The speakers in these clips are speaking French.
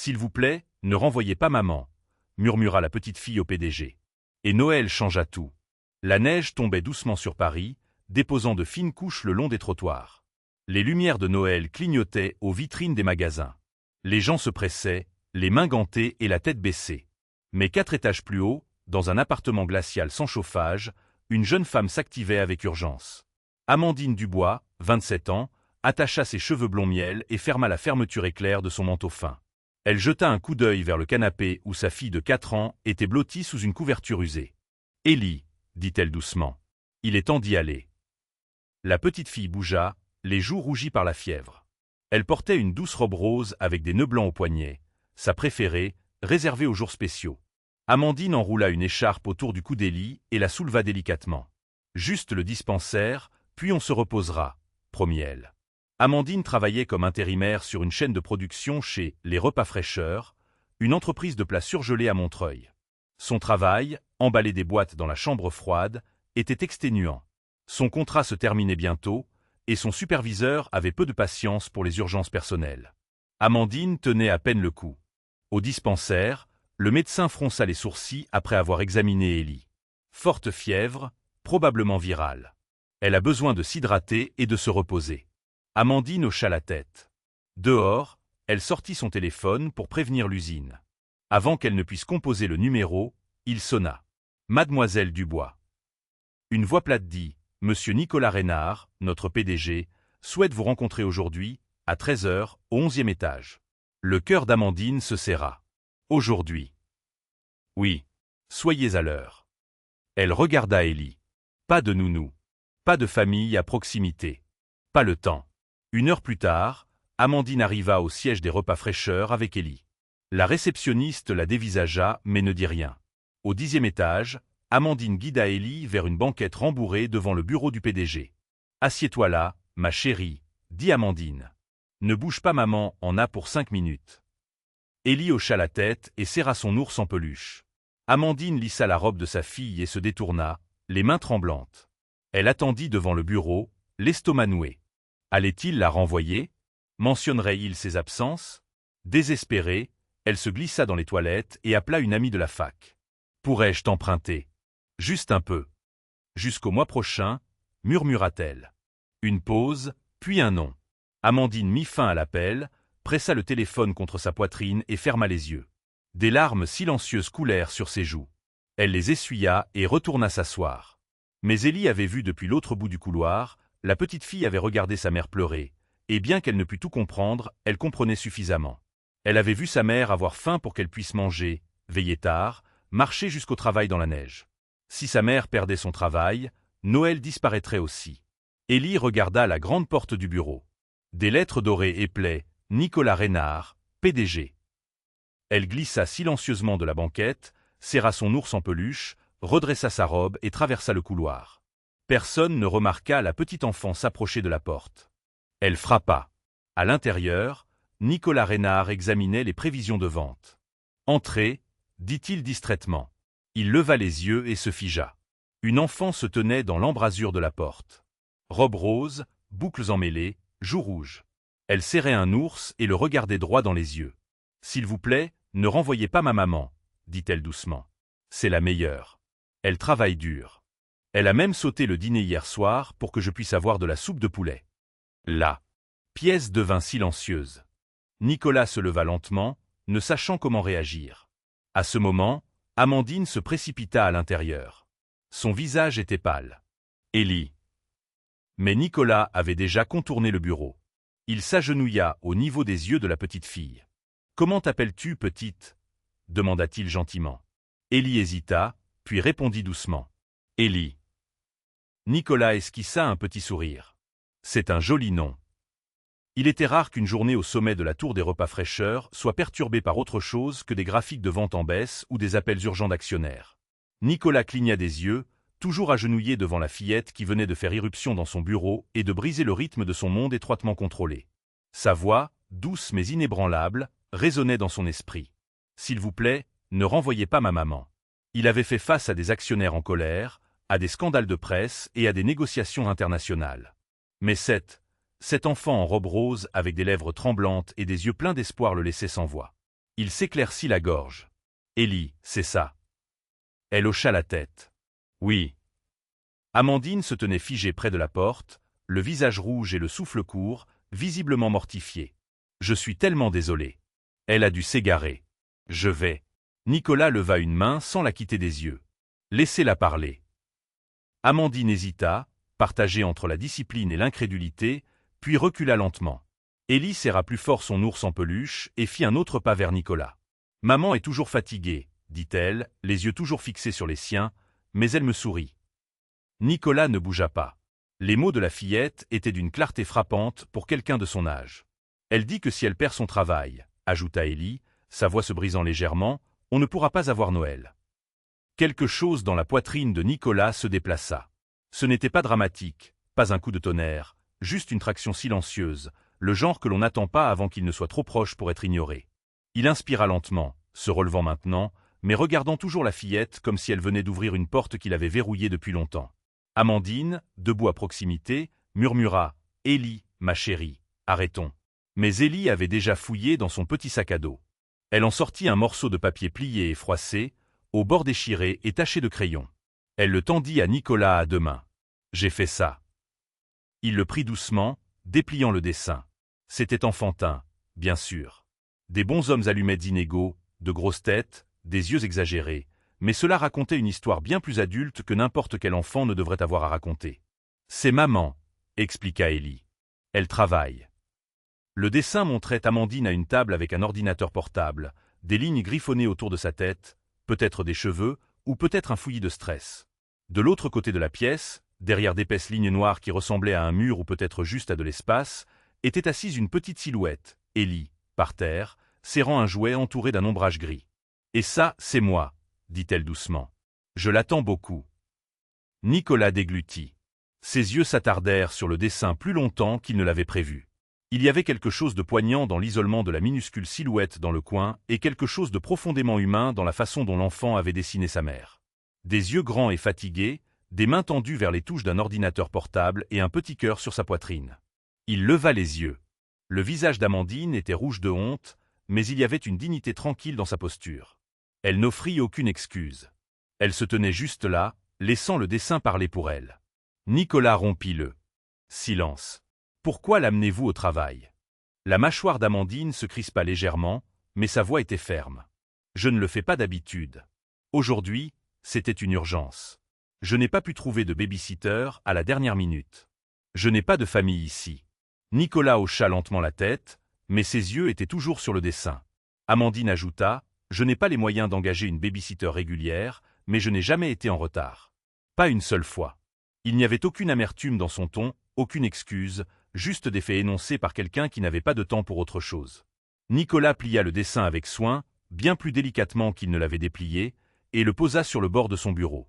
S'il vous plaît, ne renvoyez pas maman, murmura la petite fille au PDG. Et Noël changea tout. La neige tombait doucement sur Paris, déposant de fines couches le long des trottoirs. Les lumières de Noël clignotaient aux vitrines des magasins. Les gens se pressaient, les mains gantées et la tête baissée. Mais 4 étages plus haut, dans un appartement glacial sans chauffage, une jeune femme s'activait avec urgence. Amandine Dubois, 27 ans, attacha ses cheveux blond miel et ferma la fermeture éclair de son manteau fin. Elle jeta un coup d'œil vers le canapé où sa fille de 4 ans était blottie sous une couverture usée. « Élie, » dit-elle doucement, « il est temps d'y aller. » La petite fille bougea, les joues rougies par la fièvre. Elle portait une douce robe rose avec des nœuds blancs aux poignets, sa préférée, réservée aux jours spéciaux. Amandine enroula une écharpe autour du cou d'Élie et la souleva délicatement. « Juste le dispensaire, puis on se reposera, » promit-elle. Amandine travaillait comme intérimaire sur une chaîne de production chez Les Repas Fraîcheurs, une entreprise de plats surgelés à Montreuil. Son travail, emballer des boîtes dans la chambre froide, était exténuant. Son contrat se terminait bientôt, et son superviseur avait peu de patience pour les urgences personnelles. Amandine tenait à peine le coup. Au dispensaire, le médecin fronça les sourcils après avoir examiné Élie. Forte fièvre, probablement virale. Elle a besoin de s'hydrater et de se reposer. Amandine hocha la tête. Dehors, elle sortit son téléphone pour prévenir l'usine. Avant qu'elle ne puisse composer le numéro, il sonna. Mademoiselle Dubois. Une voix plate dit, Monsieur Nicolas Reynard, notre PDG, souhaite vous rencontrer aujourd'hui, à 13 h, au 11e étage. Le cœur d'Amandine se serra. Aujourd'hui. Oui. Soyez à l'heure. Elle regarda Élie. Pas de nounou. Pas de famille à proximité. Pas le temps. 1 heure plus tard, Amandine arriva au siège des Repas Fraîcheurs avec Élie. La réceptionniste la dévisagea mais ne dit rien. Au 10e étage, Amandine guida Élie vers une banquette rembourrée devant le bureau du PDG. « Assieds-toi là, ma chérie, » dit Amandine. « Ne bouge pas maman en a pour 5 minutes. » Élie hocha la tête et serra son ours en peluche. Amandine lissa la robe de sa fille et se détourna, les mains tremblantes. Elle attendit devant le bureau, l'estomac noué. Allait-il la renvoyer? Mentionnerait-il ses absences? Désespérée, elle se glissa dans les toilettes et appela une amie de la fac. « Pourrais-je t'emprunter? Juste un peu. » Jusqu'au mois prochain, murmura-t-elle. Une pause, puis un nom. Amandine mit fin à l'appel, pressa le téléphone contre sa poitrine et ferma les yeux. Des larmes silencieuses coulèrent sur ses joues. Elle les essuya et retourna s'asseoir. Mais Élie avait vu depuis l'autre bout du couloir, la petite fille avait regardé sa mère pleurer, et bien qu'elle ne pût tout comprendre, elle comprenait suffisamment. Elle avait vu sa mère avoir faim pour qu'elle puisse manger, veiller tard, marcher jusqu'au travail dans la neige. Si sa mère perdait son travail, Noël disparaîtrait aussi. Élie regarda la grande porte du bureau. Des lettres dorées éplaient « Nicolas Reynard, PDG ». Elle glissa silencieusement de la banquette, serra son ours en peluche, redressa sa robe et traversa le couloir. Personne ne remarqua la petite enfant s'approcher de la porte. Elle frappa. À l'intérieur, Nicolas Reynard examinait les prévisions de vente. « Entrez », dit-il distraitement. Il leva les yeux et se figea. Une enfant se tenait dans l'embrasure de la porte. Robe rose, boucles emmêlées, joues rouges. Elle serrait un ours et le regardait droit dans les yeux. « S'il vous plaît, ne renvoyez pas ma maman, » dit-elle doucement. « C'est la meilleure. Elle travaille dur. Elle a même sauté le dîner hier soir pour que je puisse avoir de la soupe de poulet. » La pièce devint silencieuse. Nicolas se leva lentement, ne sachant comment réagir. À ce moment, Amandine se précipita à l'intérieur. Son visage était pâle. « Élie !» Mais Nicolas avait déjà contourné le bureau. Il s'agenouilla au niveau des yeux de la petite fille. « Comment t'appelles-tu, petite ?» demanda-t-il gentiment. Élie hésita, puis répondit doucement. « Élie. » Nicolas esquissa un petit sourire. « C'est un joli nom. » Il était rare qu'une journée au sommet de la tour des Repas Fraîcheurs soit perturbée par autre chose que des graphiques de vente en baisse ou des appels urgents d'actionnaires. Nicolas cligna des yeux, toujours agenouillé devant la fillette qui venait de faire irruption dans son bureau et de briser le rythme de son monde étroitement contrôlé. Sa voix, douce mais inébranlable, résonnait dans son esprit. « S'il vous plaît, ne renvoyez pas ma maman. » Il avait fait face à des actionnaires en colère, à des scandales de presse et à des négociations internationales. Mais cet enfant en robe rose avec des lèvres tremblantes et des yeux pleins d'espoir le laissait sans voix. Il s'éclaircit la gorge. Élie, c'est ça. Elle hocha la tête. Oui. Amandine se tenait figée près de la porte, le visage rouge et le souffle court, visiblement mortifiée. Je suis tellement désolé. Elle a dû s'égarer. Je vais. Nicolas leva une main sans la quitter des yeux. Laissez-la parler. Amandine hésita, partagée entre la discipline et l'incrédulité, puis recula lentement. Élie serra plus fort son ours en peluche et fit un autre pas vers Nicolas. « Maman est toujours fatiguée, dit-elle, les yeux toujours fixés sur les siens, mais elle me sourit. » Nicolas ne bougea pas. Les mots de la fillette étaient d'une clarté frappante pour quelqu'un de son âge. « Elle dit que si elle perd son travail, » ajouta Élie, sa voix se brisant légèrement, « on ne pourra pas avoir Noël. » Quelque chose dans la poitrine de Nicolas se déplaça. Ce n'était pas dramatique, pas un coup de tonnerre, juste une traction silencieuse, le genre que l'on n'attend pas avant qu'il ne soit trop proche pour être ignoré. Il inspira lentement, se relevant maintenant, mais regardant toujours la fillette comme si elle venait d'ouvrir une porte qu'il avait verrouillée depuis longtemps. Amandine, debout à proximité, murmura « Élie, ma chérie, arrêtons ». Mais Élie avait déjà fouillé dans son petit sac à dos. Elle en sortit un morceau de papier plié et froissé, au bord déchiré et taché de crayon. Elle le tendit à Nicolas à deux mains. « J'ai fait ça. » Il le prit doucement, dépliant le dessin. C'était enfantin, bien sûr. Des bonshommes allumettes inégaux, de grosses têtes, des yeux exagérés, mais cela racontait une histoire bien plus adulte que n'importe quel enfant ne devrait avoir à raconter. « C'est maman, » expliqua Élie. « Elle travaille. » Le dessin montrait Amandine à une table avec un ordinateur portable, des lignes griffonnées autour de sa tête, peut-être des cheveux, ou peut-être un fouillis de stress. De l'autre côté de la pièce, derrière d'épaisses lignes noires qui ressemblaient à un mur ou peut-être juste à de l'espace, était assise une petite silhouette, Élie, par terre, serrant un jouet entouré d'un ombrage gris. « Et ça, c'est moi, » dit-elle doucement. « Je l'attends beaucoup. » Nicolas déglutit. Ses yeux s'attardèrent sur le dessin plus longtemps qu'il ne l'avait prévu. Il y avait quelque chose de poignant dans l'isolement de la minuscule silhouette dans le coin et quelque chose de profondément humain dans la façon dont l'enfant avait dessiné sa mère. Des yeux grands et fatigués, des mains tendues vers les touches d'un ordinateur portable et un petit cœur sur sa poitrine. Il leva les yeux. Le visage d'Amandine était rouge de honte, mais il y avait une dignité tranquille dans sa posture. Elle n'offrit aucune excuse. Elle se tenait juste là, laissant le dessin parler pour elle. Nicolas rompit le silence. « Pourquoi l'amenez-vous au travail ?» La mâchoire d'Amandine se crispa légèrement, mais sa voix était ferme. « Je ne le fais pas d'habitude. Aujourd'hui, c'était une urgence. Je n'ai pas pu trouver de baby-sitter à la dernière minute. Je n'ai pas de famille ici. » Nicolas hocha lentement la tête, mais ses yeux étaient toujours sur le dessin. Amandine ajouta « Je n'ai pas les moyens d'engager une baby-sitter régulière, mais je n'ai jamais été en retard. Pas une seule fois. » Il n'y avait aucune amertume dans son ton, aucune excuse, juste des faits énoncés par quelqu'un qui n'avait pas de temps pour autre chose. Nicolas plia le dessin avec soin, bien plus délicatement qu'il ne l'avait déplié, et le posa sur le bord de son bureau.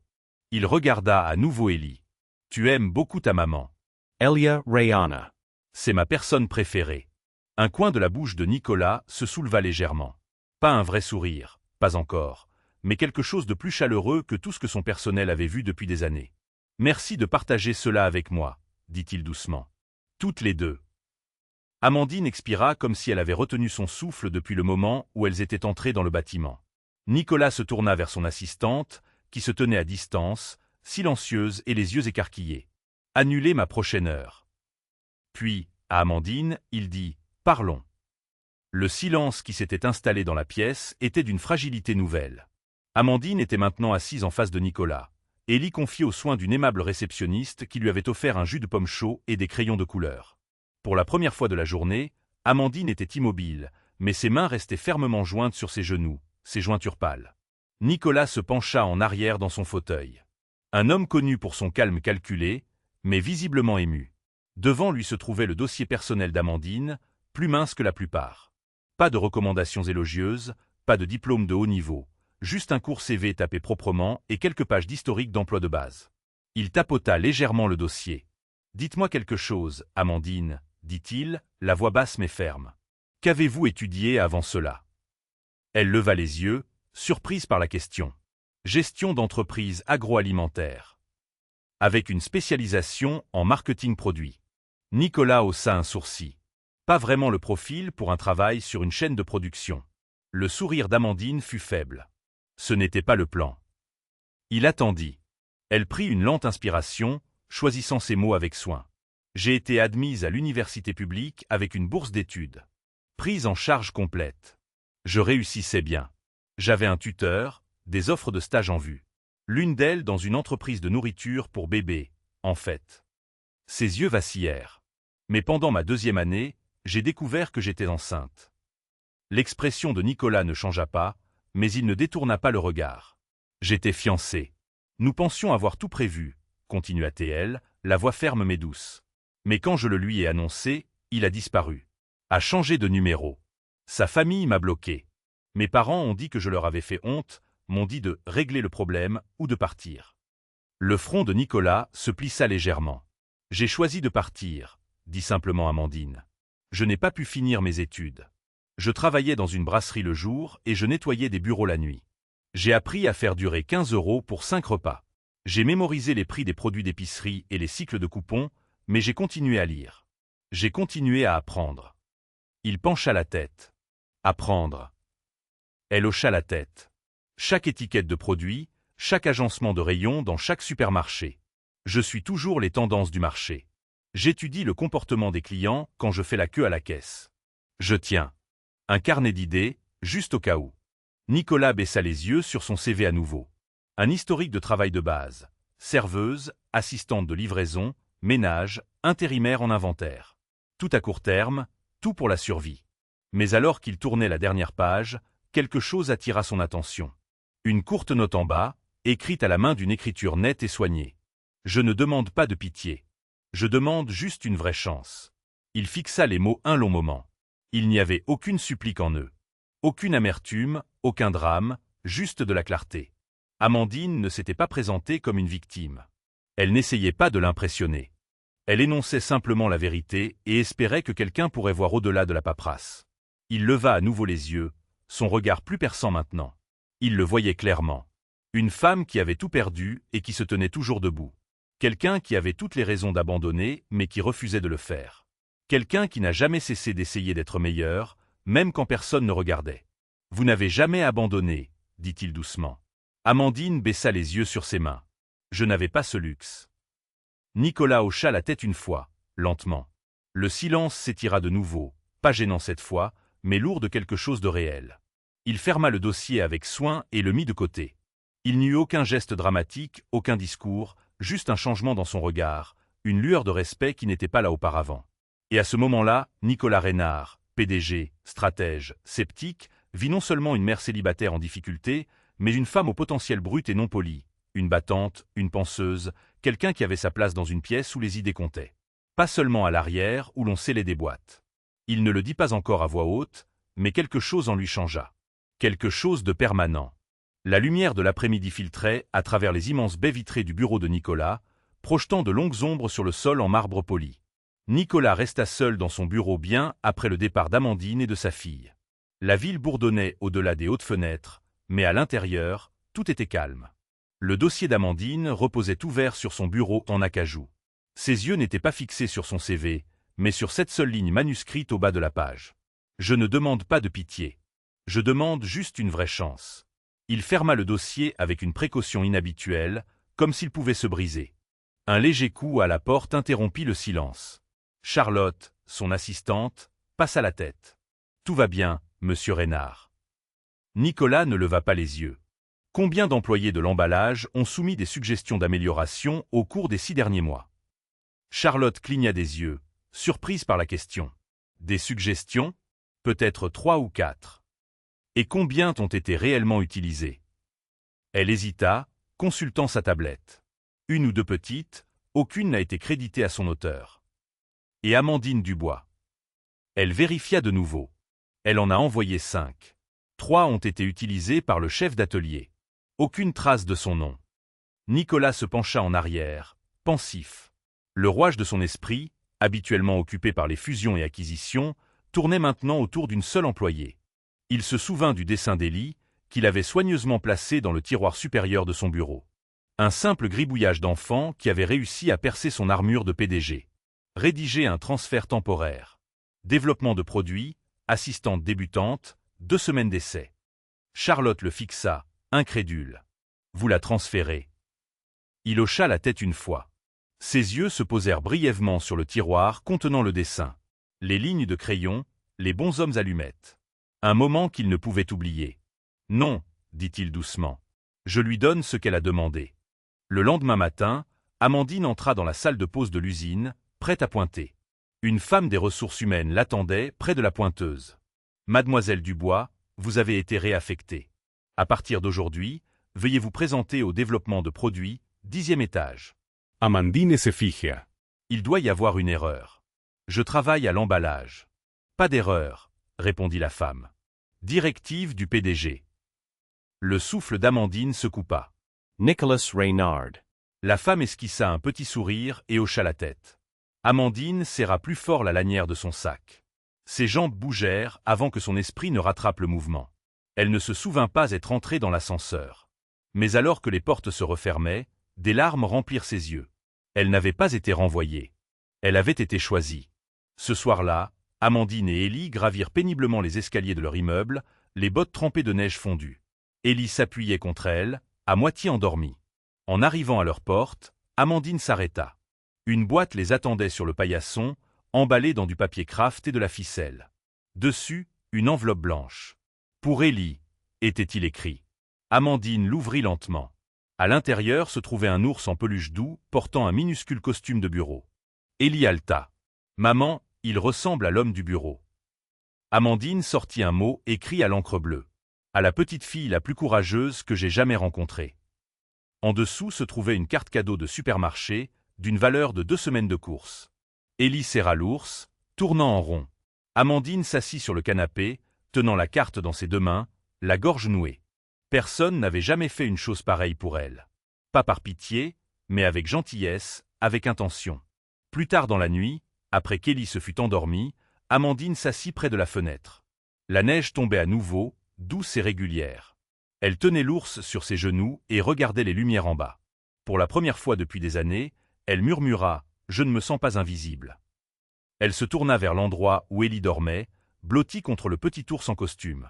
Il regarda à nouveau Élie. « Tu aimes beaucoup ta maman. » Elia Rayana. C'est ma personne préférée. Un coin de la bouche de Nicolas se souleva légèrement. Pas un vrai sourire, pas encore, mais quelque chose de plus chaleureux que tout ce que son personnel avait vu depuis des années. « Merci de partager cela avec moi, » dit-il doucement. « Toutes les deux. » Amandine expira comme si elle avait retenu son souffle depuis le moment où elles étaient entrées dans le bâtiment. Nicolas se tourna vers son assistante, qui se tenait à distance, silencieuse et les yeux écarquillés. « Annulez ma prochaine heure. » Puis, à Amandine, il dit « Parlons. » Le silence qui s'était installé dans la pièce était d'une fragilité nouvelle. Amandine était maintenant assise en face de Nicolas. Élie confiait aux soins d'une aimable réceptionniste qui lui avait offert un jus de pomme chaud et des crayons de couleur. Pour la première fois de la journée, Amandine était immobile, mais ses mains restaient fermement jointes sur ses genoux, ses jointures pâles. Nicolas se pencha en arrière dans son fauteuil. Un homme connu pour son calme calculé, mais visiblement ému. Devant lui se trouvait le dossier personnel d'Amandine, plus mince que la plupart. Pas de recommandations élogieuses, pas de diplôme de haut niveau. Juste un court CV tapé proprement et quelques pages d'historique d'emploi de base. Il tapota légèrement le dossier. « Dites-moi quelque chose, Amandine, » dit-il, la voix basse mais ferme. « Qu'avez-vous étudié avant cela ?» Elle leva les yeux, surprise par la question. « Gestion d'entreprise agroalimentaire. » Avec une spécialisation en marketing produit. Nicolas haussa un sourcil. Pas vraiment le profil pour un travail sur une chaîne de production. Le sourire d'Amandine fut faible. Ce n'était pas le plan. Il attendit. Elle prit une lente inspiration, choisissant ses mots avec soin. J'ai été admise à l'université publique avec une bourse d'études. Prise en charge complète. Je réussissais bien. J'avais un tuteur, des offres de stage en vue. L'une d'elles dans une entreprise de nourriture pour bébés, en fait. Ses yeux vacillèrent. Mais pendant ma 2e année, j'ai découvert que j'étais enceinte. L'expression de Nicolas ne changea pas, mais il ne détourna pas le regard. J'étais fiancé. Nous pensions avoir tout prévu, continua-t-elle, la voix ferme mais douce. Mais quand je le lui ai annoncé, il a disparu. A changé de numéro. Sa famille m'a bloqué. Mes parents ont dit que je leur avais fait honte, m'ont dit de régler le problème ou de partir. Le front de Nicolas se plissa légèrement. J'ai choisi de partir, dit simplement Amandine. Je n'ai pas pu finir mes études. Je travaillais dans une brasserie le jour et je nettoyais des bureaux la nuit. J'ai appris à faire durer 15 € pour 5 repas. J'ai mémorisé les prix des produits d'épicerie et les cycles de coupons, mais j'ai continué à lire. J'ai continué à apprendre. Il pencha la tête. Apprendre. Elle hocha la tête. Chaque étiquette de produit, chaque agencement de rayon dans chaque supermarché. Je suis toujours les tendances du marché. J'étudie le comportement des clients quand je fais la queue à la caisse. Je tiens un carnet d'idées, juste au cas où. Nicolas baissa les yeux sur son CV à nouveau. Un historique de travail de base. Serveuse, assistante de livraison, ménage, intérimaire en inventaire. Tout à court terme, tout pour la survie. Mais alors qu'il tournait la dernière page, quelque chose attira son attention. Une courte note en bas, écrite à la main d'une écriture nette et soignée. Je ne demande pas de pitié. Je demande juste une vraie chance. Il fixa les mots un long moment. Il n'y avait aucune supplique en eux. Aucune amertume, aucun drame, juste de la clarté. Amandine ne s'était pas présentée comme une victime. Elle n'essayait pas de l'impressionner. Elle énonçait simplement la vérité et espérait que quelqu'un pourrait voir au-delà de la paperasse. Il leva à nouveau les yeux, son regard plus perçant maintenant. Il le voyait clairement. Une femme qui avait tout perdu et qui se tenait toujours debout. Quelqu'un qui avait toutes les raisons d'abandonner mais qui refusait de le faire. Quelqu'un qui n'a jamais cessé d'essayer d'être meilleur, même quand personne ne regardait. « Vous n'avez jamais abandonné, » dit-il doucement. Amandine baissa les yeux sur ses mains. Je n'avais pas ce luxe. Nicolas hocha la tête une fois, lentement. Le silence s'étira de nouveau, pas gênant cette fois, mais lourd de quelque chose de réel. Il ferma le dossier avec soin et le mit de côté. Il n'y eut aucun geste dramatique, aucun discours, juste un changement dans son regard, une lueur de respect qui n'était pas là auparavant. Et à ce moment-là, Nicolas Reynard, PDG, stratège, sceptique, vit non seulement une mère célibataire en difficulté, mais une femme au potentiel brut et non poli, une battante, une penseuse, quelqu'un qui avait sa place dans une pièce où les idées comptaient. Pas seulement à l'arrière où l'on scellait des boîtes. Il ne le dit pas encore à voix haute, mais quelque chose en lui changea. Quelque chose de permanent. La lumière de l'après-midi filtrait à travers les immenses baies vitrées du bureau de Nicolas, projetant de longues ombres sur le sol en marbre poli. Nicolas resta seul dans son bureau bien après le départ d'Amandine et de sa fille. La ville bourdonnait au-delà des hautes fenêtres, mais à l'intérieur, tout était calme. Le dossier d'Amandine reposait ouvert sur son bureau en acajou. Ses yeux n'étaient pas fixés sur son CV, mais sur cette seule ligne manuscrite au bas de la page. Je ne demande pas de pitié. Je demande juste une vraie chance. Il ferma le dossier avec une précaution inhabituelle, comme s'il pouvait se briser. Un léger coup à la porte interrompit le silence. Charlotte, son assistante, passa la tête. « Tout va bien, monsieur Reynard. » Nicolas ne leva pas les yeux. Combien d'employés de l'emballage ont soumis des suggestions d'amélioration au cours des 6 derniers mois? Charlotte cligna des yeux, surprise par la question. Des suggestions? Peut-être 3 ou 4. Et combien ont été réellement utilisées? Elle hésita, consultant sa tablette. 1 ou 2 petites, aucune n'a été créditée à son auteur. Et Amandine Dubois. Elle vérifia de nouveau. Elle en a envoyé 5. 3 ont été utilisées par le chef d'atelier. Aucune trace de son nom. Nicolas se pencha en arrière, pensif. Le rouage de son esprit, habituellement occupé par les fusions et acquisitions, tournait maintenant autour d'une seule employée. Il se souvint du dessin d'Élie, qu'il avait soigneusement placé dans le tiroir supérieur de son bureau. Un simple gribouillage d'enfant qui avait réussi à percer son armure de PDG. Rédiger un transfert temporaire. Développement de produits, assistante débutante, 2 semaines d'essai. Charlotte le fixa, incrédule. Vous la transférez. Il hocha la tête une fois. Ses yeux se posèrent brièvement sur le tiroir contenant le dessin. Les lignes de crayon, les bonshommes allumettes. Un moment qu'il ne pouvait oublier. Non, dit-il doucement. Je lui donne ce qu'elle a demandé. Le lendemain matin, Amandine entra dans la salle de pause de l'usine, prête à pointer. Une femme des ressources humaines l'attendait près de la pointeuse. Mademoiselle Dubois, vous avez été réaffectée. À partir d'aujourd'hui, veuillez vous présenter au développement de produits, 10e étage. Amandine se fija. Il doit y avoir une erreur. Je travaille à l'emballage. Pas d'erreur, répondit la femme. Directive du PDG. Le souffle d'Amandine se coupa. Nicholas Reynard. La femme esquissa un petit sourire et hocha la tête. Amandine serra plus fort la lanière de son sac. Ses jambes bougèrent avant que son esprit ne rattrape le mouvement. Elle ne se souvint pas être entrée dans l'ascenseur. Mais alors que les portes se refermaient, des larmes remplirent ses yeux. Elle n'avait pas été renvoyée. Elle avait été choisie. Ce soir-là, Amandine et Élie gravirent péniblement les escaliers de leur immeuble, les bottes trempées de neige fondue. Élie s'appuyait contre elle, à moitié endormie. En arrivant à leur porte, Amandine s'arrêta. Une boîte les attendait sur le paillasson, emballée dans du papier craft et de la ficelle. Dessus, une enveloppe blanche. Pour Élie, était-il écrit. Amandine l'ouvrit lentement. À l'intérieur se trouvait un ours en peluche doux, portant un minuscule costume de bureau. Élie haleta. « Maman, il ressemble à l'homme du bureau. » Amandine sortit un mot écrit à l'encre bleue. À la petite fille la plus courageuse que j'ai jamais rencontrée. En dessous se trouvait une carte cadeau de supermarché, d'une valeur de 2 semaines de course. Élie serra l'ours, tournant en rond. Amandine s'assit sur le canapé, tenant la carte dans ses 2 mains, la gorge nouée. Personne n'avait jamais fait une chose pareille pour elle. Pas par pitié, mais avec gentillesse, avec intention. Plus tard dans la nuit, après qu'Élie se fût endormie, Amandine s'assit près de la fenêtre. La neige tombait à nouveau, douce et régulière. Elle tenait l'ours sur ses genoux et regardait les lumières en bas. Pour la première fois depuis des années, elle murmura « Je ne me sens pas invisible ». Elle se tourna vers l'endroit où Élie dormait, blottie contre le petit ours en costume.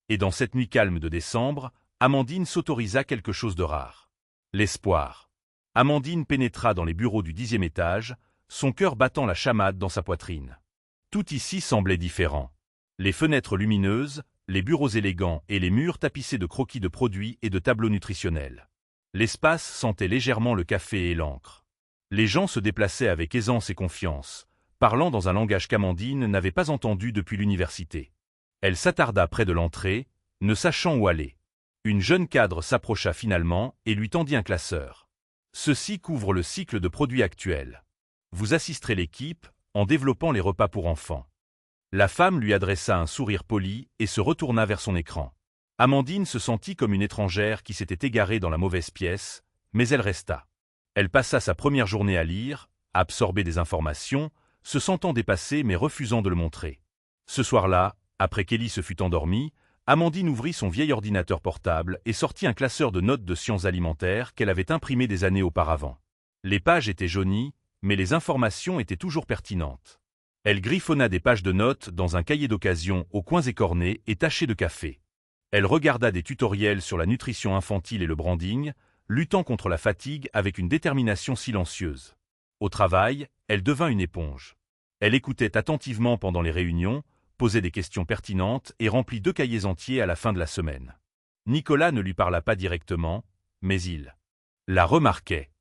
Et dans cette nuit calme de décembre, Amandine s'autorisa quelque chose de rare. L'espoir. Amandine pénétra dans les bureaux du 10e étage, son cœur battant la chamade dans sa poitrine. Tout ici semblait différent. Les fenêtres lumineuses, les bureaux élégants et les murs tapissés de croquis de produits et de tableaux nutritionnels. L'espace sentait légèrement le café et l'encre. Les gens se déplaçaient avec aisance et confiance, parlant dans un langage qu'Amandine n'avait pas entendu depuis l'université. Elle s'attarda près de l'entrée, ne sachant où aller. Une jeune cadre s'approcha finalement et lui tendit un classeur. Ceci couvre le cycle de produits actuels. Vous assisterez l'équipe en développant les repas pour enfants. La femme lui adressa un sourire poli et se retourna vers son écran. Amandine se sentit comme une étrangère qui s'était égarée dans la mauvaise pièce, mais elle resta. Elle passa sa première journée à lire, à absorber des informations, se sentant dépassée mais refusant de le montrer. Ce soir-là, après qu'Élie se fût endormie, Amandine ouvrit son vieil ordinateur portable et sortit un classeur de notes de sciences alimentaires qu'elle avait imprimé des années auparavant. Les pages étaient jaunies, mais les informations étaient toujours pertinentes. Elle griffonna des pages de notes dans un cahier d'occasion aux coins écornés et tachés de café. Elle regarda des tutoriels sur la nutrition infantile et le branding, luttant contre la fatigue avec une détermination silencieuse. Au travail, elle devint une éponge. Elle écoutait attentivement pendant les réunions, posait des questions pertinentes et remplit 2 cahiers entiers à la fin de la semaine. Nicolas ne lui parla pas directement, mais il la remarquait.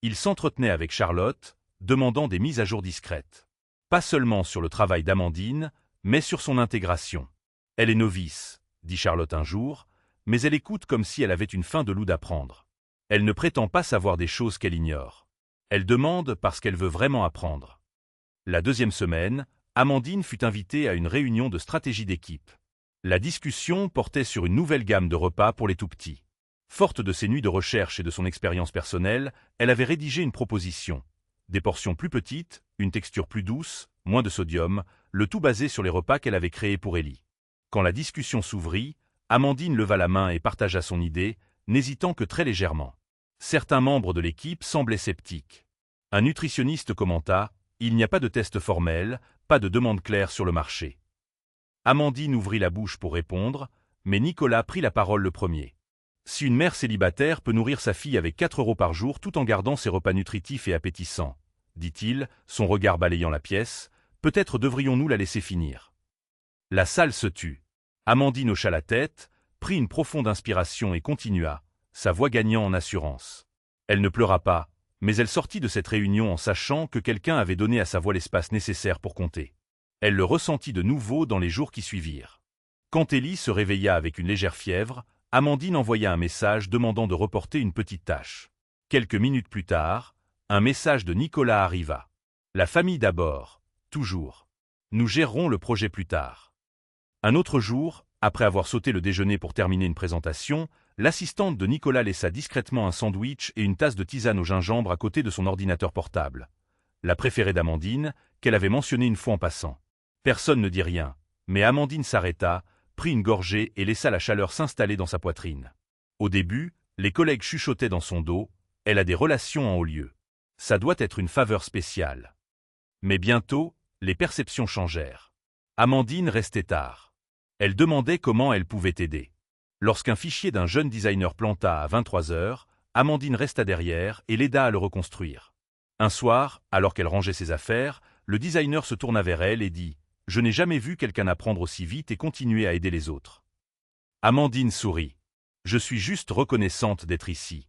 Il s'entretenait avec Charlotte, demandant des mises à jour discrètes. Pas seulement sur le travail d'Amandine, mais sur son intégration. « Elle est novice », dit Charlotte un jour, mais elle écoute comme si elle avait une faim de loup d'apprendre. Elle ne prétend pas savoir des choses qu'elle ignore. Elle demande parce qu'elle veut vraiment apprendre. La 2e semaine, Amandine fut invitée à une réunion de stratégie d'équipe. La discussion portait sur une nouvelle gamme de repas pour les tout-petits. Forte de ses nuits de recherche et de son expérience personnelle, elle avait rédigé une proposition. Des portions plus petites, une texture plus douce, moins de sodium, le tout basé sur les repas qu'elle avait créés pour Élie. Quand la discussion s'ouvrit, Amandine leva la main et partagea son idée, n'hésitant que très légèrement. Certains membres de l'équipe semblaient sceptiques. Un nutritionniste commenta « Il n'y a pas de test formel, pas de demande claire sur le marché. » Amandine ouvrit la bouche pour répondre, mais Nicolas prit la parole le premier. Si une mère célibataire peut nourrir sa fille avec 4 € par jour tout en gardant ses repas nutritifs et appétissants, dit-il, son regard balayant la pièce, peut-être devrions-nous la laisser finir. La salle se tut. Amandine hocha la tête, prit une profonde inspiration et continua, sa voix gagnant en assurance. Elle ne pleura pas, mais elle sortit de cette réunion en sachant que quelqu'un avait donné à sa voix l'espace nécessaire pour compter. Elle le ressentit de nouveau dans les jours qui suivirent. Quand Élie se réveilla avec une légère fièvre, Amandine envoya un message demandant de reporter une petite tâche. Quelques minutes plus tard, un message de Nicolas arriva. La famille d'abord, toujours. Nous gérerons le projet plus tard. Un autre jour, après avoir sauté le déjeuner pour terminer une présentation, l'assistante de Nicolas laissa discrètement un sandwich et une tasse de tisane au gingembre à côté de son ordinateur portable. La préférée d'Amandine, qu'elle avait mentionnée une fois en passant. Personne ne dit rien, mais Amandine s'arrêta, prit une gorgée et laissa la chaleur s'installer dans sa poitrine. Au début, les collègues chuchotaient dans son dos, elle a des relations en haut lieu. Ça doit être une faveur spéciale. Mais bientôt, les perceptions changèrent. Amandine restait tard. Elle demandait comment elle pouvait aider. Lorsqu'un fichier d'un jeune designer planta à 23 heures, Amandine resta derrière et l'aida à le reconstruire. Un soir, alors qu'elle rangeait ses affaires, le designer se tourna vers elle et dit « Je n'ai jamais vu quelqu'un apprendre aussi vite et continuer à aider les autres. » Amandine sourit. « Je suis juste reconnaissante d'être ici. »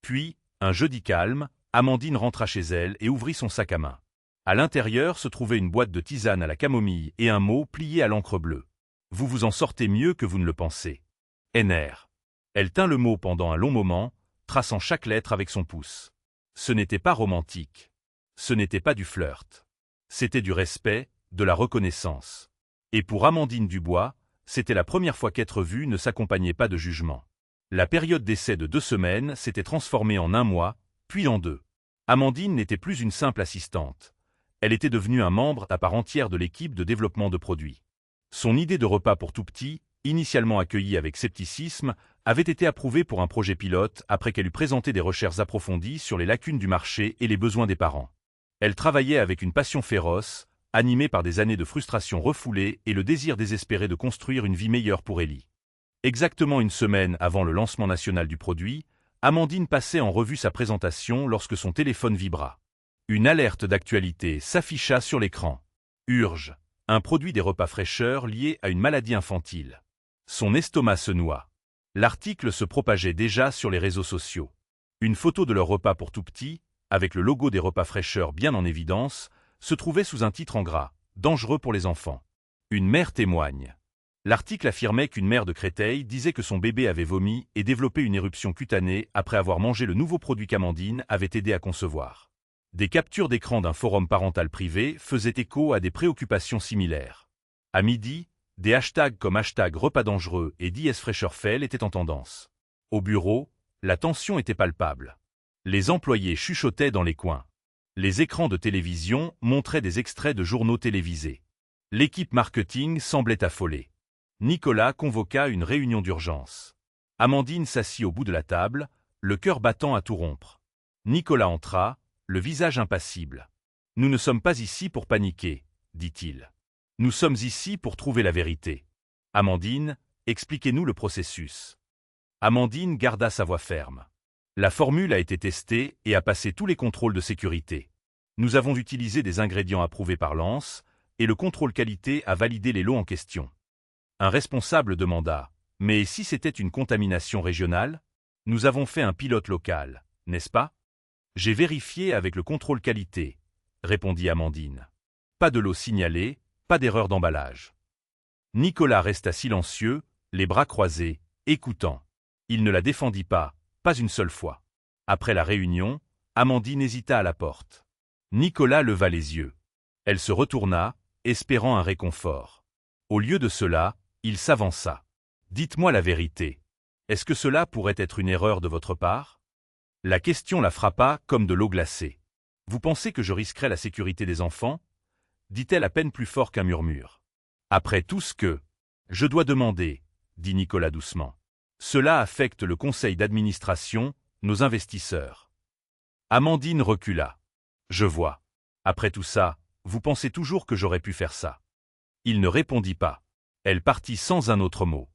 Puis, un jeudi calme, Amandine rentra chez elle et ouvrit son sac à main. À l'intérieur se trouvait une boîte de tisane à la camomille et un mot plié à l'encre bleue. « Vous vous en sortez mieux que vous ne le pensez. » NR. Elle tint le mot pendant un long moment, traçant chaque lettre avec son pouce. Ce n'était pas romantique. Ce n'était pas du flirt. C'était du respect, de la reconnaissance. Et pour Amandine Dubois, c'était la première fois qu'être vue ne s'accompagnait pas de jugement. La période d'essai de 2 semaines s'était transformée en 1 mois, puis en 2. Amandine n'était plus une simple assistante. Elle était devenue un membre à part entière de l'équipe de développement de produits. Son idée de repas pour tout petit, initialement accueillie avec scepticisme, avait été approuvée pour un projet pilote après qu'elle eut présenté des recherches approfondies sur les lacunes du marché et les besoins des parents. Elle travaillait avec une passion féroce, animée par des années de frustration refoulée et le désir désespéré de construire une vie meilleure pour Élie. Exactement une semaine avant le lancement national du produit, Amandine passait en revue sa présentation lorsque son téléphone vibra. Une alerte d'actualité s'afficha sur l'écran. Urge, un produit des repas fraîcheurs lié à une maladie infantile. Son estomac se noie. L'article se propageait déjà sur les réseaux sociaux. Une photo de leur repas pour tout petit, avec le logo des repas fraîcheurs bien en évidence, se trouvait sous un titre en gras, dangereux pour les enfants. Une mère témoigne. L'article affirmait qu'une mère de Créteil disait que son bébé avait vomi et développé une éruption cutanée après avoir mangé le nouveau produit qu'Amandine avait aidé à concevoir. Des captures d'écran d'un forum parental privé faisaient écho à des préoccupations similaires. À midi, des hashtags comme #repas dangereux et #DSFraîcheurFail étaient en tendance. Au bureau, la tension était palpable. Les employés chuchotaient dans les coins. Les écrans de télévision montraient des extraits de journaux télévisés. L'équipe marketing semblait affolée. Nicolas convoqua une réunion d'urgence. Amandine s'assit au bout de la table, le cœur battant à tout rompre. Nicolas entra, le visage impassible. « Nous ne sommes pas ici pour paniquer, » dit-il. « Nous sommes ici pour trouver la vérité. Amandine, expliquez-nous le processus. » Amandine garda sa voix ferme. La formule a été testée et a passé tous les contrôles de sécurité. Nous avons utilisé des ingrédients approuvés par l'ANSE et le contrôle qualité a validé les lots en question. Un responsable demanda « Mais si c'était une contamination régionale ? Nous avons fait un pilote local, n'est-ce pas ? » « J'ai vérifié avec le contrôle qualité, » répondit Amandine. Pas de lot signalé, pas d'erreur d'emballage. Nicolas resta silencieux, les bras croisés, écoutant. Il ne la défendit pas une seule fois. Après la réunion, Amandine hésita à la porte. Nicolas leva les yeux. Elle se retourna, espérant un réconfort. Au lieu de cela, il s'avança. « Dites-moi la vérité. Est-ce que cela pourrait être une erreur de votre part ?» La question la frappa comme de l'eau glacée. « Vous pensez que je risquerais la sécurité des enfants ?» dit-elle à peine plus fort qu'un murmure. « Après tout ce que je dois demander, » dit Nicolas doucement. « Cela affecte le conseil d'administration, nos investisseurs. » Amandine recula. « Je vois. Après tout ça, vous pensez toujours que j'aurais pu faire ça. » Il ne répondit pas. Elle partit sans un autre mot.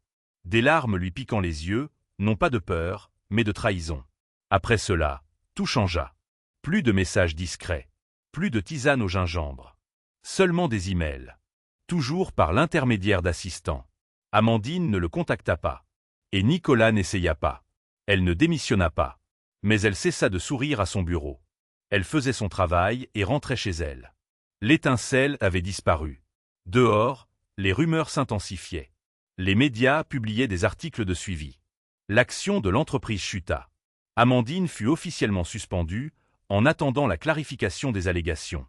Des larmes lui piquant les yeux, non pas de peur, mais de trahison. Après cela, tout changea. Plus de messages discrets. Plus de tisane au gingembre. Seulement des emails. Toujours par l'intermédiaire d'assistants. Amandine ne le contacta pas. Et Nicolas n'essaya pas. Elle ne démissionna pas. Mais elle cessa de sourire à son bureau. Elle faisait son travail et rentrait chez elle. L'étincelle avait disparu. Dehors, les rumeurs s'intensifiaient. Les médias publiaient des articles de suivi. L'action de l'entreprise chuta. Amandine fut officiellement suspendue, en attendant la clarification des allégations.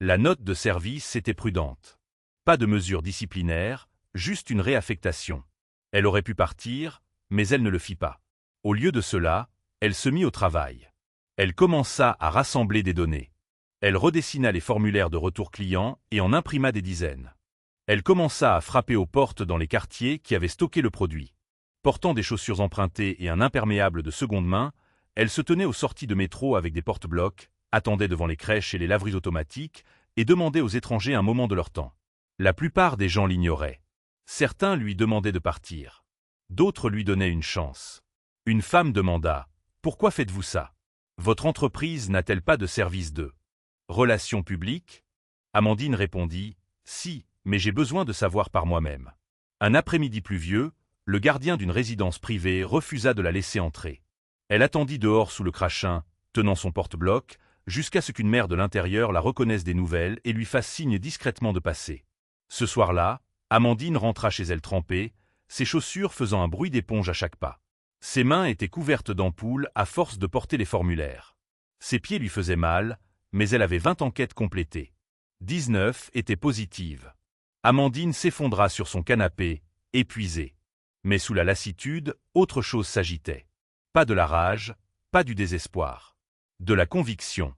La note de service était prudente. Pas de mesures disciplinaires, juste une réaffectation. Elle aurait pu partir, mais elle ne le fit pas. Au lieu de cela, elle se mit au travail. Elle commença à rassembler des données. Elle redessina les formulaires de retour client et en imprima des dizaines. Elle commença à frapper aux portes dans les quartiers qui avaient stocké le produit. Portant des chaussures empruntées et un imperméable de seconde main, elle se tenait aux sorties de métro avec des porte-blocs, attendait devant les crèches et les laveries automatiques et demandait aux étrangers un moment de leur temps. La plupart des gens l'ignoraient. Certains lui demandaient de partir. D'autres lui donnaient une chance. Une femme demanda « Pourquoi faites-vous ça? Votre entreprise n'a-t-elle pas de service de relations publiques ?» Amandine répondit « Si, mais j'ai besoin de savoir par moi-même. » Un après-midi pluvieux, le gardien d'une résidence privée refusa de la laisser entrer. Elle attendit dehors sous le crachin, tenant son porte-bloc, jusqu'à ce qu'une mère de l'intérieur la reconnaisse des nouvelles et lui fasse signe discrètement de passer. Ce soir-là, Amandine rentra chez elle trempée, ses chaussures faisant un bruit d'éponge à chaque pas. Ses mains étaient couvertes d'ampoules à force de porter les formulaires. Ses pieds lui faisaient mal, mais elle avait 20 enquêtes complétées. 19 étaient positives. Amandine s'effondra sur son canapé, épuisée. Mais sous la lassitude, autre chose s'agitait. Pas de la rage, pas du désespoir. De la conviction.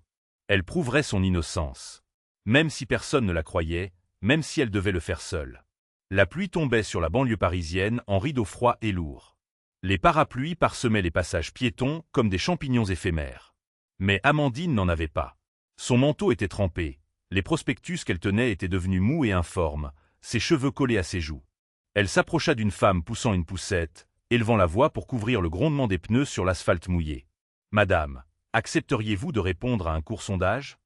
Elle prouverait son innocence. Même si personne ne la croyait, même si elle devait le faire seule. La pluie tombait sur la banlieue parisienne en rideaux froids et lourds. Les parapluies parsemaient les passages piétons comme des champignons éphémères. Mais Amandine n'en avait pas. Son manteau était trempé, les prospectus qu'elle tenait étaient devenus mous et informes, ses cheveux collés à ses joues. Elle s'approcha d'une femme poussant une poussette, élevant la voix pour couvrir le grondement des pneus sur l'asphalte mouillé. « Madame, accepteriez-vous de répondre à un court sondage ?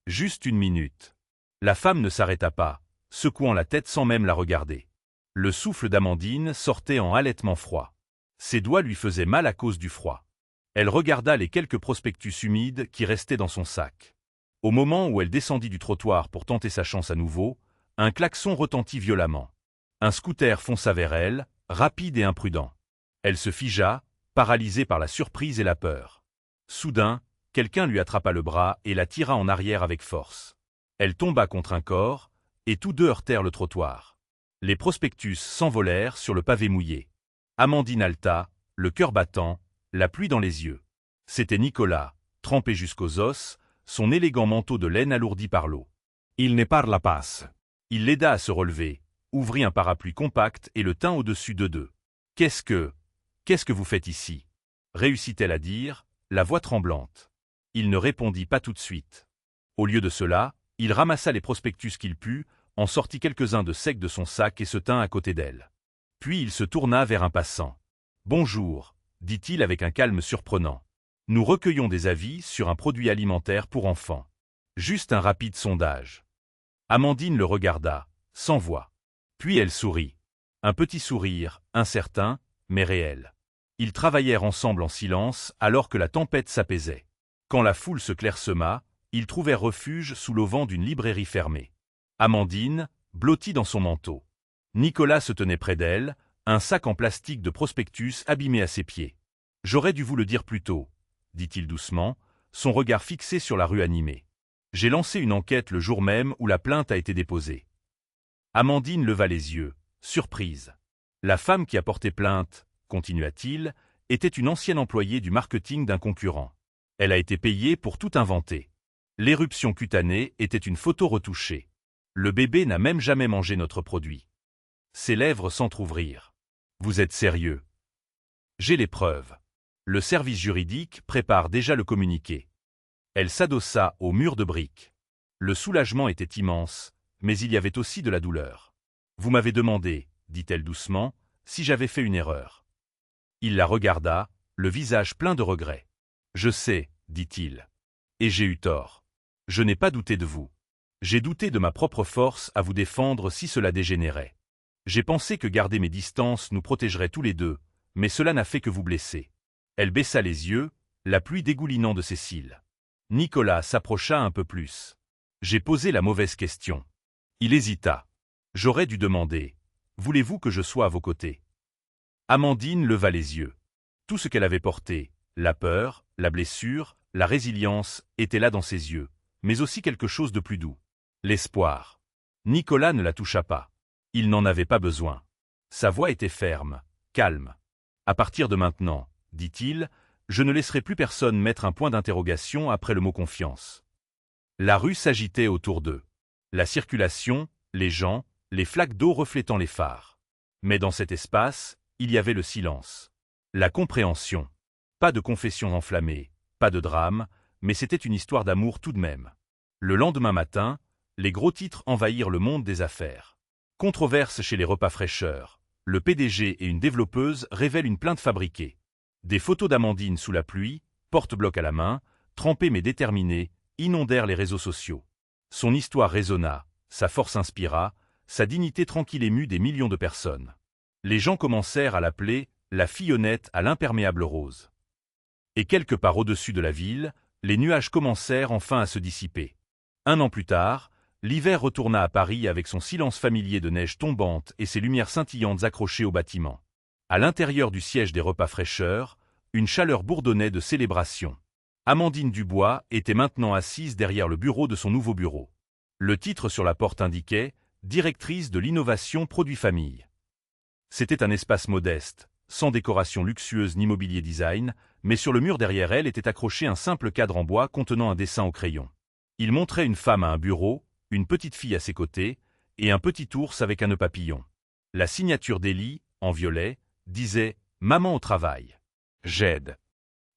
Juste une minute. » La femme ne s'arrêta pas, secouant la tête sans même la regarder. Le souffle d'Amandine sortait en halètement froid. Ses doigts lui faisaient mal à cause du froid. Elle regarda les quelques prospectus humides qui restaient dans son sac. Au moment où elle descendit du trottoir pour tenter sa chance à nouveau, un klaxon retentit violemment. Un scooter fonça vers elle, rapide et imprudent. Elle se figea, paralysée par la surprise et la peur. Soudain, quelqu'un lui attrapa le bras et la tira en arrière avec force. Elle tomba contre un corps, et tous deux heurtèrent le trottoir. Les prospectus s'envolèrent sur le pavé mouillé. Amandine haleta, le cœur battant, la pluie dans les yeux. C'était Nicolas, trempé jusqu'aux os, son élégant manteau de laine alourdi par l'eau. Il ne parla pas. Il l'aida à se relever, ouvrit un parapluie compact et le tint au-dessus d'eux deux. « Qu'est-ce que vous faites ici ?» réussit-elle à dire, la voix tremblante. Il ne répondit pas tout de suite. Au lieu de cela, il ramassa les prospectus qu'il put, en sortit quelques-uns de secs de son sac et se tint à côté d'elle. Puis il se tourna vers un passant. « Bonjour », dit-il avec un calme surprenant. « Nous recueillons des avis sur un produit alimentaire pour enfants. Juste un rapide sondage. » Amandine le regarda, sans voix. Puis elle sourit. Un petit sourire, incertain, mais réel. Ils travaillèrent ensemble en silence alors que la tempête s'apaisait. Quand la foule se clairsema, ils trouvèrent refuge sous l'auvent d'une librairie fermée. Amandine, blottie dans son manteau. Nicolas se tenait près d'elle, un sac en plastique de prospectus abîmé à ses pieds. « J'aurais dû vous le dire plus tôt, » dit-il doucement, son regard fixé sur la rue animée. « J'ai lancé une enquête le jour même où la plainte a été déposée. » Amandine leva les yeux, surprise. La femme qui a porté plainte, continua-t-il, était une ancienne employée du marketing d'un concurrent. Elle a été payée pour tout inventer. L'éruption cutanée était une photo retouchée. Le bébé n'a même jamais mangé notre produit. Ses lèvres s'entr'ouvrirent. « Vous êtes sérieux ? » « J'ai les preuves. Le service juridique prépare déjà le communiqué. » Elle s'adossa au mur de briques. Le soulagement était immense, mais il y avait aussi de la douleur. Vous m'avez demandé, dit-elle doucement, si j'avais fait une erreur. Il la regarda, le visage plein de regret. Je sais, dit-il. Et j'ai eu tort. Je n'ai pas douté de vous. J'ai douté de ma propre force à vous défendre si cela dégénérait. J'ai pensé que garder mes distances nous protégerait tous les deux, mais cela n'a fait que vous blesser. Elle baissa les yeux, la pluie dégoulinant de ses cils. Nicolas s'approcha un peu plus. J'ai posé la mauvaise question. Il hésita. J'aurais dû demander. Voulez-vous que je sois à vos côtés? Amandine leva les yeux. Tout ce qu'elle avait porté, la peur, la blessure, la résilience, était là dans ses yeux, mais aussi quelque chose de plus doux. L'espoir. Nicolas ne la toucha pas. Il n'en avait pas besoin. Sa voix était ferme, calme. À partir de maintenant, dit-il, je ne laisserai plus personne mettre un point d'interrogation après le mot confiance. La rue s'agitait autour d'eux. La circulation, les gens, les flaques d'eau reflétant les phares. Mais dans cet espace, il y avait le silence. La compréhension. Pas de confession enflammée, pas de drame, mais c'était une histoire d'amour tout de même. Le lendemain matin, les gros titres envahirent le monde des affaires. Controverse chez les repas fraîcheurs. Le PDG et une développeuse révèlent une plainte fabriquée. Des photos d'Amandine sous la pluie, porte-bloc à la main, trempée mais déterminée, inondèrent les réseaux sociaux. Son histoire résonna, sa force inspira, sa dignité tranquille émut des millions de personnes. Les gens commencèrent à l'appeler « la fille honnête à l'imperméable rose ». Et quelque part au-dessus de la ville, les nuages commencèrent enfin à se dissiper. 1 an plus tard, l'hiver retourna à Paris avec son silence familier de neige tombante et ses lumières scintillantes accrochées aux bâtiments. À l'intérieur du siège des repas fraîcheurs, une chaleur bourdonnait de célébration. Amandine Dubois était maintenant assise derrière le bureau de son nouveau bureau. Le titre sur la porte indiquait « Directrice de l'innovation produit famille ». C'était un espace modeste, sans décoration luxueuse ni mobilier design, mais sur le mur derrière elle était accroché un simple cadre en bois contenant un dessin au crayon. Il montrait une femme à un bureau, une petite fille à ses côtés, et un petit ours avec un nœud papillon. La signature d'Élie, en violet, disait « Maman au travail. J'aide ».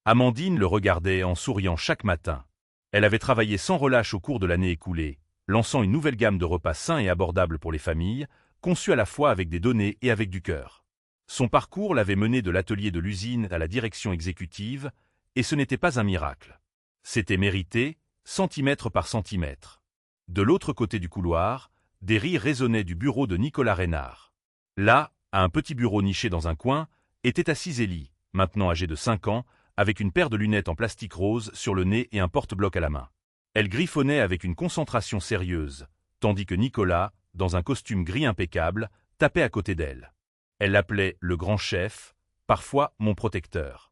Amandine le regardait en souriant chaque matin. Elle avait travaillé sans relâche au cours de l'année écoulée, lançant une nouvelle gamme de repas sains et abordables pour les familles, conçus à la fois avec des données et avec du cœur. Son parcours l'avait menée de l'atelier de l'usine à la direction exécutive, et ce n'était pas un miracle. C'était mérité, centimètre par centimètre. De l'autre côté du couloir, des rires résonnaient du bureau de Nicolas Reynard. Là, à un petit bureau niché dans un coin, était assise Élie, maintenant âgée de 5 ans, avec une paire de lunettes en plastique rose sur le nez et un porte-bloc à la main. Elle griffonnait avec une concentration sérieuse, tandis que Nicolas, dans un costume gris impeccable, tapait à côté d'elle. Elle l'appelait le grand chef, parfois mon protecteur.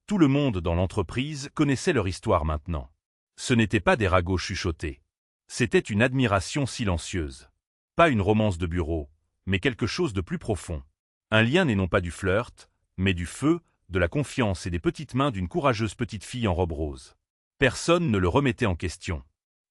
Tout le monde dans l'entreprise connaissait leur histoire maintenant. Ce n'étaient pas des ragots chuchotés. C'était une admiration silencieuse. Pas une romance de bureau, mais quelque chose de plus profond. Un lien n'est non pas du flirt, mais du feu, de la confiance et des petites mains d'une courageuse petite fille en robe rose. Personne ne le remettait en question.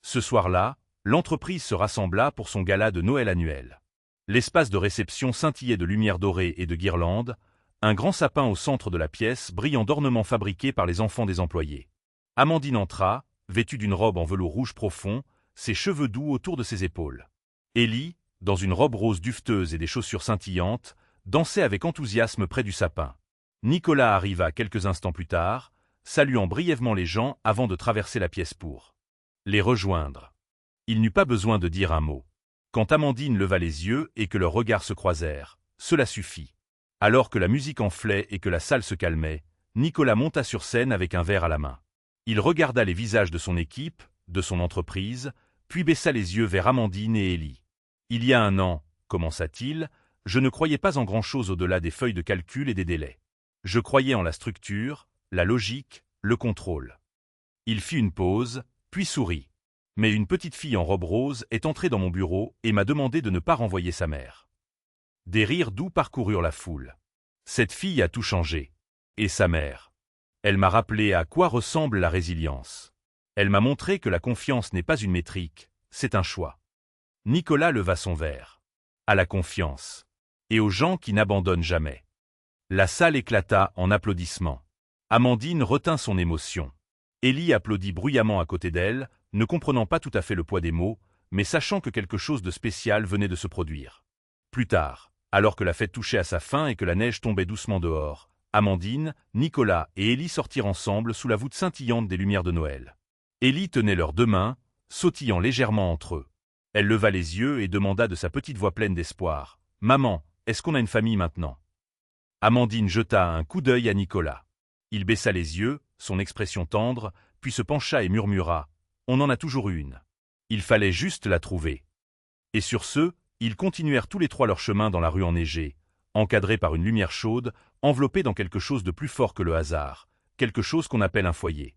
Ce soir-là, l'entreprise se rassembla pour son gala de Noël annuel. L'espace de réception scintillait de lumière dorée et de guirlandes, un grand sapin au centre de la pièce brillant d'ornements fabriqués par les enfants des employés. Amandine entra, vêtue d'une robe en velours rouge profond, ses cheveux doux autour de ses épaules. Élie, dans une robe rose dufteuse et des chaussures scintillantes, dansait avec enthousiasme près du sapin. Nicolas arriva quelques instants plus tard, saluant brièvement les gens avant de traverser la pièce pour les rejoindre. Il n'eut pas besoin de dire un mot. Quand Amandine leva les yeux et que leurs regards se croisèrent, cela suffit. Alors que la musique enflait et que la salle se calmait, Nicolas monta sur scène avec un verre à la main. Il regarda les visages de son équipe, de son entreprise, puis baissa les yeux vers Amandine et Élie. « Il y a 1 an, commença-t-il, je ne croyais pas en grand-chose au-delà des feuilles de calcul et des délais. Je croyais en la structure, la logique, le contrôle. » Il fit une pause, puis sourit. « Mais une petite fille en robe rose est entrée dans mon bureau et m'a demandé de ne pas renvoyer sa mère. » Des rires doux parcoururent la foule. Cette fille a tout changé. Et sa mère. Elle m'a rappelé à quoi ressemble la résilience. Elle m'a montré que la confiance n'est pas une métrique, c'est un choix. Nicolas leva son verre. À la confiance. Et aux gens qui n'abandonnent jamais. La salle éclata en applaudissements. Amandine retint son émotion. Élie applaudit bruyamment à côté d'elle, ne comprenant pas tout à fait le poids des mots, mais sachant que quelque chose de spécial venait de se produire. Plus tard, alors que la fête touchait à sa fin et que la neige tombait doucement dehors, Amandine, Nicolas et Élie sortirent ensemble sous la voûte scintillante des lumières de Noël. Élie tenait leurs deux mains, sautillant légèrement entre eux. Elle leva les yeux et demanda de sa petite voix pleine d'espoir. « Maman, est-ce qu'on a une famille maintenant ?» Amandine jeta un coup d'œil à Nicolas. Il baissa les yeux, son expression tendre, puis se pencha et murmura « On en a toujours une. Il fallait juste la trouver. » Et sur ce, ils continuèrent tous les trois leur chemin dans la rue enneigée, encadrés par une lumière chaude, enveloppés dans quelque chose de plus fort que le hasard, quelque chose qu'on appelle un foyer.